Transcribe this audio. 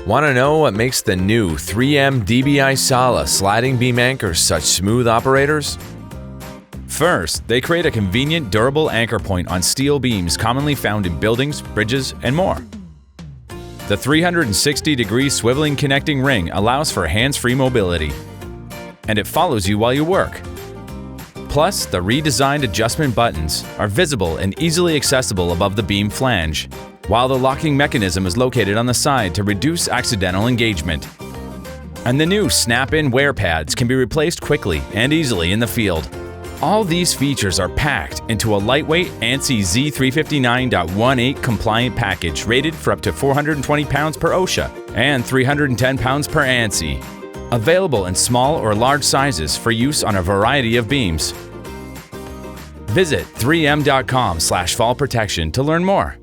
Want to know what makes the new 3M DBI-SALA Sliding Beam Anchor such smooth operators? First, they create a convenient, durable anchor point on steel beams commonly found in buildings, bridges, and more. The 360-degree swiveling connecting ring allows for hands-free mobility, and it follows you while you work. Plus, the redesigned adjustment buttons are visible and easily accessible above the beam flange, while the locking mechanism is located on the side to reduce accidental engagement. And the new snap-in wear pads can be replaced quickly and easily in the field. All these features are packed into a lightweight ANSI Z359.18 compliant package rated for up to 420 pounds per OSHA and 310 pounds per ANSI. Available in small or large sizes for use on a variety of beams. Visit 3m.com/fall protection to learn more.